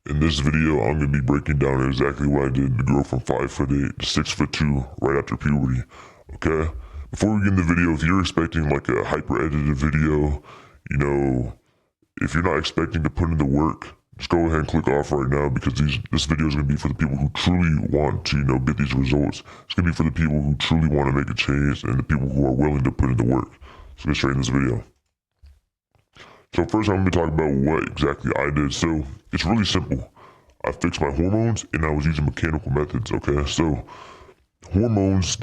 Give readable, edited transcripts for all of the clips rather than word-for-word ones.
In this video, I'm going to be breaking down exactly what I did to go from 5'8" to 6'2" right after puberty, okay? Before we get in the video, if you're expecting like a hyper-edited video, if you're not expecting to put in the work, just go ahead and click off right now because this video is going to be for the people who truly want to, get these results. It's going to be for the people who truly want to make a change and the people who are willing to put in the work. So get straight in this video. So first I'm going to talk about what exactly I did. So it's really simple. I fixed my hormones and I was using mechanical methods, okay? So hormones,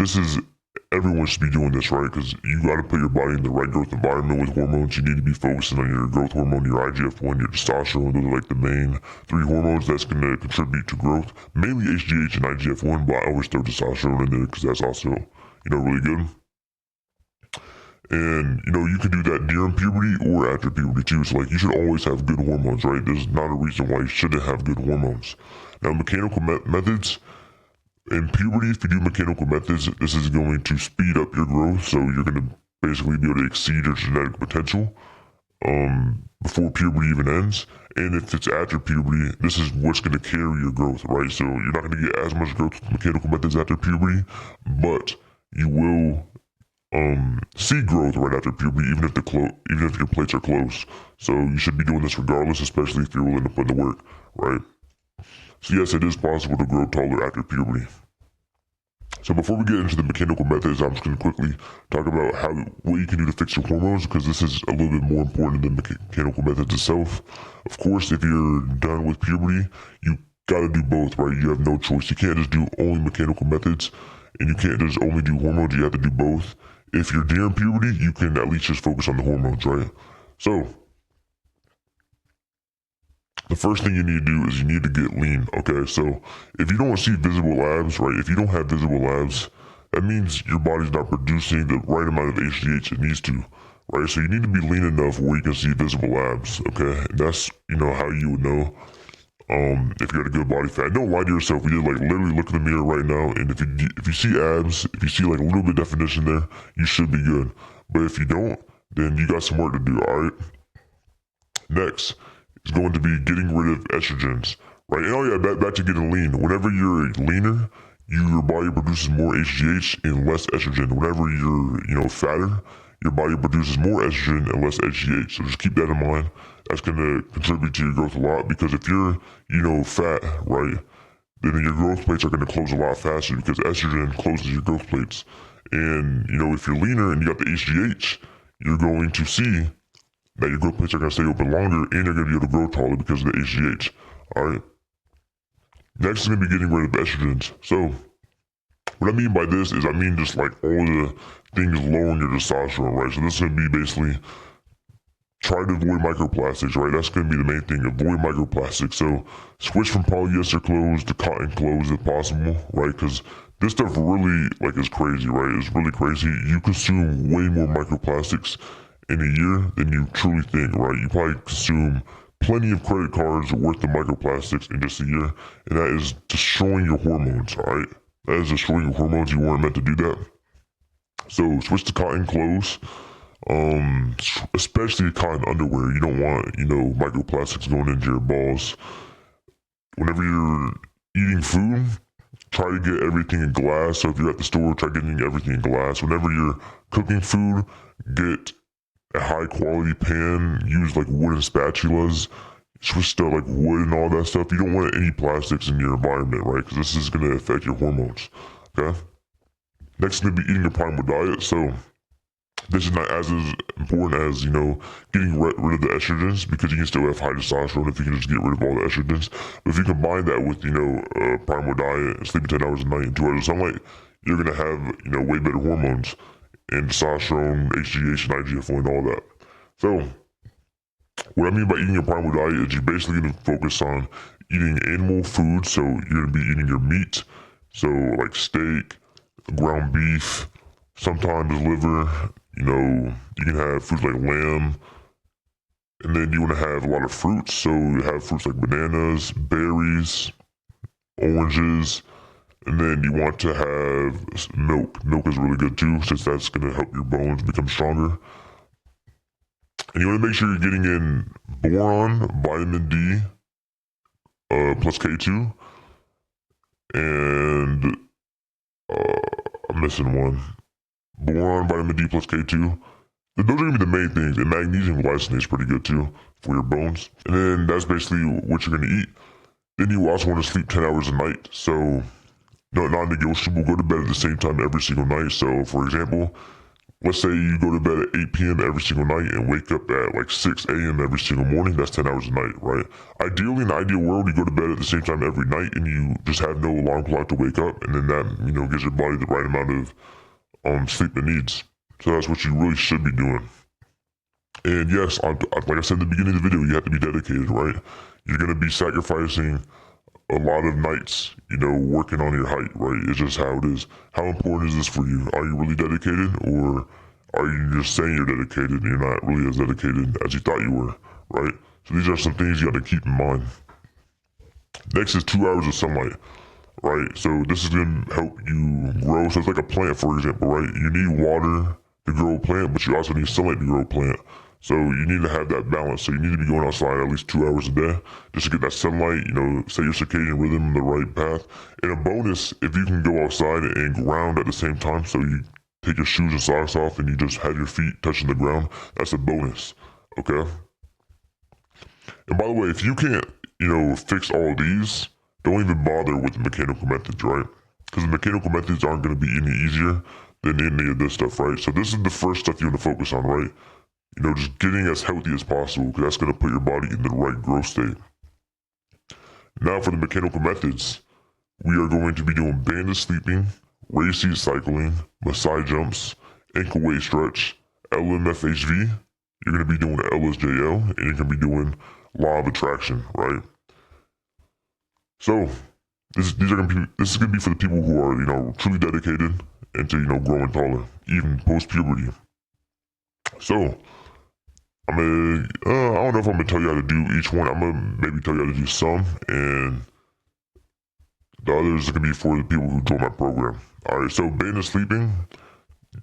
everyone should be doing this, right? Because you got to put your body in the right growth environment with hormones. You need to be focusing on your growth hormone, your IGF-1, your testosterone. Those are like the main three hormones that's going to contribute to growth. Mainly HGH and IGF-1, but I always throw testosterone in there because that's also, really good. And, you can do that during puberty or after puberty too. So, you should always have good hormones, right? There's not a reason why you shouldn't have good hormones. Now, mechanical methods, in puberty, if you do mechanical methods, this is going to speed up your growth. So, you're going to basically be able to exceed your genetic potential before puberty even ends. And if it's after puberty, this is what's going to carry your growth, right? So, you're not going to get as much growth with mechanical methods after puberty, but you will see growth right after puberty, even if your plates are close. So you should be doing this regardless, especially if you're willing to put in the work, right? So yes, it is possible to grow taller after puberty. So before we get into the mechanical methods, I'm just going to quickly talk about what you can do to fix your hormones, because this is a little bit more important than the mechanical methods itself. Of course, if you're done with puberty, you got to do both, right? You have no choice. You can't just do only mechanical methods, and you can't just only do hormones. You have to do both. If you're during puberty, you can at least just focus on the hormones, right? So, the first thing you need to do is you need to get lean, okay? So, if you don't see visible abs, right, if you don't have visible abs, that means your body's not producing the right amount of HGH it needs to, right? So, you need to be lean enough where you can see visible abs, okay? And that's, how you would know if you had a good body fat. Don't lie to yourself. You literally look in the mirror right now, and if you see abs, if you see a little bit of definition there, you should be good. But if you don't, then you got some work to do, alright? Next is going to be getting rid of estrogens, right? And back to getting lean. Whenever you're leaner, your body produces more HGH and less estrogen. Whenever you're, fatter, your body produces more estrogen and less HGH. So just keep that in mind. That's going to contribute to your growth a lot, because if you're, fat, right, then your growth plates are going to close a lot faster because estrogen closes your growth plates. And, if you're leaner and you got the HGH, you're going to see that your growth plates are going to stay open longer and you're going to be able to grow taller because of the HGH. All right. Next is going to be getting rid of estrogens. So, what I mean by this is I mean just all the things lowering your testosterone, right? So this is going to be basically try to avoid microplastics, right? That's going to be the main thing. Avoid microplastics. So switch from polyester clothes to cotton clothes if possible, right? Because this stuff really is crazy, right? It's really crazy. You consume way more microplastics in a year than you truly think, right? You probably consume plenty of credit cards worth of microplastics in just a year, and that is destroying your hormones, all right? That is destroying your hormones. You weren't meant to do that. So switch to cotton clothes, especially cotton underwear. You don't want, microplastics going into your balls. Whenever you're eating food, try to get everything in glass. So if you're at the store, try getting everything in glass. Whenever you're cooking food, get a high quality pan. Use wooden spatulas. Switch to wood and all that stuff. You don't want any plastics in your environment, right? Because this is going to affect your hormones, okay? Next is going to be eating a primal diet. So this is not as important as, getting rid of the estrogens, because you can still have high testosterone if you can just get rid of all the estrogens. But if you combine that with, a primal diet, sleeping 10 hours a night and 2 hours of sunlight, you're going to have, way better hormones and testosterone, HGH, and IGF-1 and all that. So what I mean by eating a primal diet is you're basically going to focus on eating animal food. So you're going to be eating your meat. So steak, ground beef, sometimes liver, you can have foods like lamb. And then you want to have a lot of fruits. So you have fruits like bananas, berries, oranges. And then you want to have milk. Milk is really good too, since that's going to help your bones become stronger. And you want to make sure you're getting in boron, vitamin D, plus K2, and I'm missing one. Boron, vitamin D plus K2. Those are gonna be the main things. And magnesium glycinate is pretty good too for your bones. And then that's basically what you're gonna eat. Then you also want to sleep 10 hours a night. So non-negotiable, go to bed at the same time every single night. So for example, let's say you go to bed at 8 p.m. every single night and wake up at like 6 a.m. every single morning. That's 10 hours a night, right? Ideally, in the ideal world, you go to bed at the same time every night and you just have no alarm clock to wake up. And then that, gives your body the right amount of sleep it needs. So that's what you really should be doing. And yes, like I said in the beginning of the video, you have to be dedicated, right? You're going to be sacrificing a lot of nights, working on your height, right? It's just how it is. How important is this for you? Are you really dedicated, or are you just saying you're dedicated and you're not really as dedicated as you thought you were, right? So these are some things you got to keep in mind. Next is 2 hours of sunlight, right? So this is going to help you grow. So it's like a plant, for example, right? You need water to grow a plant, but you also need sunlight to grow a plant. So you need to have that balance. So you need to be going outside at least 2 hours a day just to get that sunlight, set your circadian rhythm in the right path. And a bonus, if you can go outside and ground at the same time, so you take your shoes and socks off and you just have your feet touching the ground, that's a bonus, okay? And by the way, if you can't, fix all of these, don't even bother with the mechanical methods, right? Because the mechanical methods aren't going to be any easier than any of this stuff, right? So this is the first stuff you want to focus on, right? Just getting as healthy as possible, because that's going to put your body in the right growth state. Now for the mechanical methods, we are going to be doing banded sleeping, raised seat cycling, Maasai jumps, ankle weight stretch, LMFHV. You're going to be doing LSJL, and you're going to be doing law of attraction, right? So this is going to be for the people who are truly dedicated into growing taller, even post puberty. So I don't know if I'm gonna tell you how to do each one. I'm gonna maybe tell you how to do some, and the others are gonna be for the people who join my program. All right, so banded sleeping.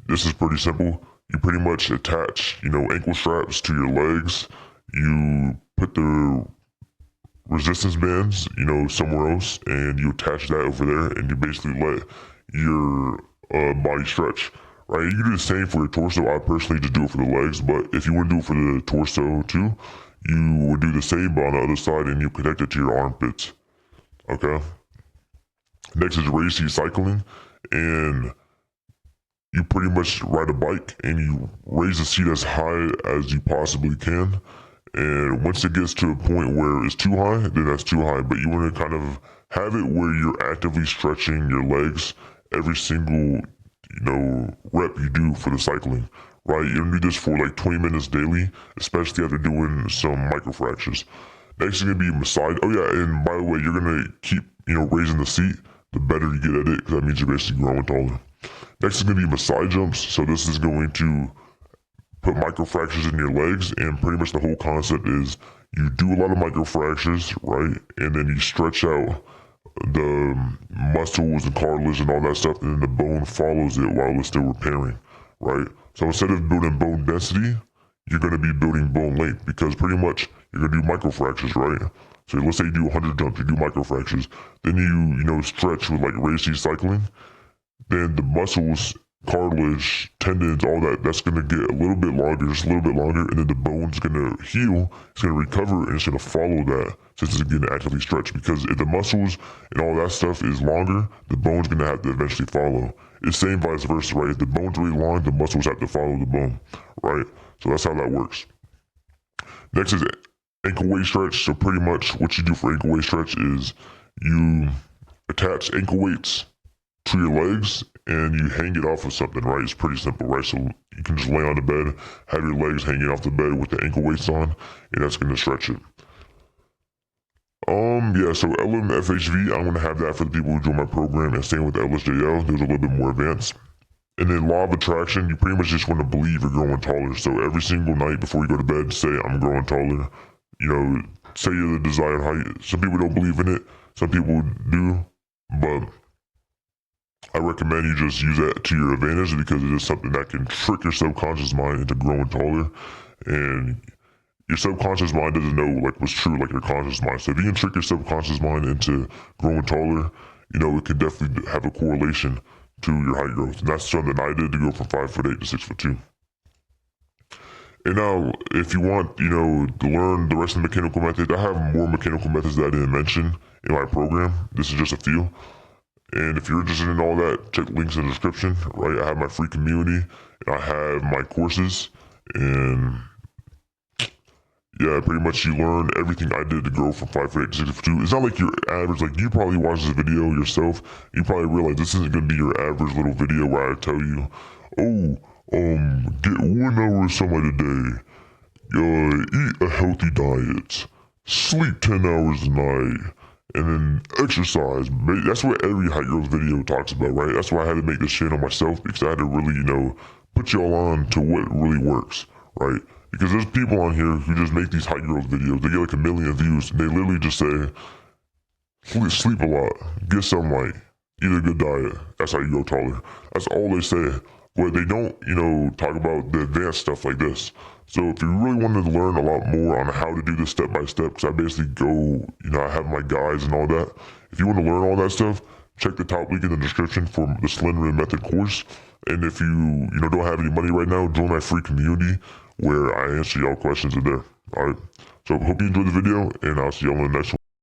This is pretty simple. You pretty much attach, ankle straps to your legs. You put the resistance bands, somewhere else, and you attach that over there, and you basically let your body stretch. Right, you can do the same for your torso. I personally just do it for the legs, but if you want to do it for the torso too, you would do the same, but on the other side, and you connect it to your armpits. Okay. Next is raised seat cycling, and you pretty much ride a bike and you raise the seat as high as you possibly can. And once it gets to a point where it's too high, then that's too high. But you want to kind of have it where you're actively stretching your legs every single rep you do for the cycling, right? You're gonna do this for like 20 minutes daily, especially after doing some microfractures. Next is gonna be massage. Oh yeah, and by the way, you're gonna keep raising the seat. The better you get at it, because that means you're basically growing taller. Next is gonna be massage jumps. So this is going to put microfractures in your legs, and pretty much the whole concept is you do a lot of microfractures, right? And then you stretch out the muscles and cartilage and all that stuff, and then the bone follows it while it's still repairing, right? So instead of building bone density, you're going to be building bone length, because pretty much you're going to do microfractures, right? So let's say you do 100 jumps, you do microfractures, then you stretch with like raised seat cycling, then the muscles, cartilage, tendons, all that's going to get a little bit longer, just a little bit longer, and then the bone's going to heal, it's going to recover, and it's going to follow that since it's getting actively stretched. Because if the muscles and all that stuff is longer, the bone's going to have to eventually follow. It's same vice versa, right? If the bone's really long, the muscles have to follow the bone, right? So that's how that works. Next is ankle weight stretch. So pretty much what you do for ankle weight stretch is you attach ankle weights to your legs and you hang it off of something, right? It's pretty simple, right? So you can just lay on the bed, have your legs hanging off the bed with the ankle weights on, and that's going to stretch it. Yeah, so LMFHV, I'm going to have that for the people who join my program, and same with the LSJL, there's a little bit more advanced. And then law of attraction, you pretty much just want to believe you're growing taller. So every single night before you go to bed, say, I'm growing taller. Say you're the desired height. Some people don't believe in it, some people do, but I recommend you just use that to your advantage, because it is something that can trick your subconscious mind into growing taller. And your subconscious mind doesn't know like what's true, like your conscious mind. So if you can trick your subconscious mind into growing taller, it can definitely have a correlation to your height growth. And that's something I did to go from 5'8" to 6'2". And now, if you want, to learn the rest of the mechanical methods, I have more mechanical methods that I didn't mention in my program. This is just a few. And if you're interested in all that, check the links in the description, right? I have my free community, and I have my courses, and yeah, pretty much you learn everything I did to grow from 5'8" to 6'2". It's not like your average, like you probably watch this video yourself, you probably realize this isn't going to be your average little video where I tell you, oh, get 1 hour of sunlight a day, eat a healthy diet, sleep 10 hours a night, and then exercise. That's what every height growth video talks about, right? That's why I had to make this channel myself, because I had to really, put y'all on to what really works, right? Because there's people on here who just make these height growth videos. They get like 1 million views, and they literally just say, sleep a lot, get sunlight, eat a good diet. That's how you grow taller. That's all they say. But they don't, talk about the advanced stuff like this. So if you really wanted to learn a lot more on how to do this step by step, because I basically go, I have my guides and all that. If you want to learn all that stuff, check the top link in the description for the Slenderman Method course. And if you, don't have any money right now, join my free community where I answer y'all questions in there. All right. So hope you enjoyed the video, and I'll see y'all in the next one.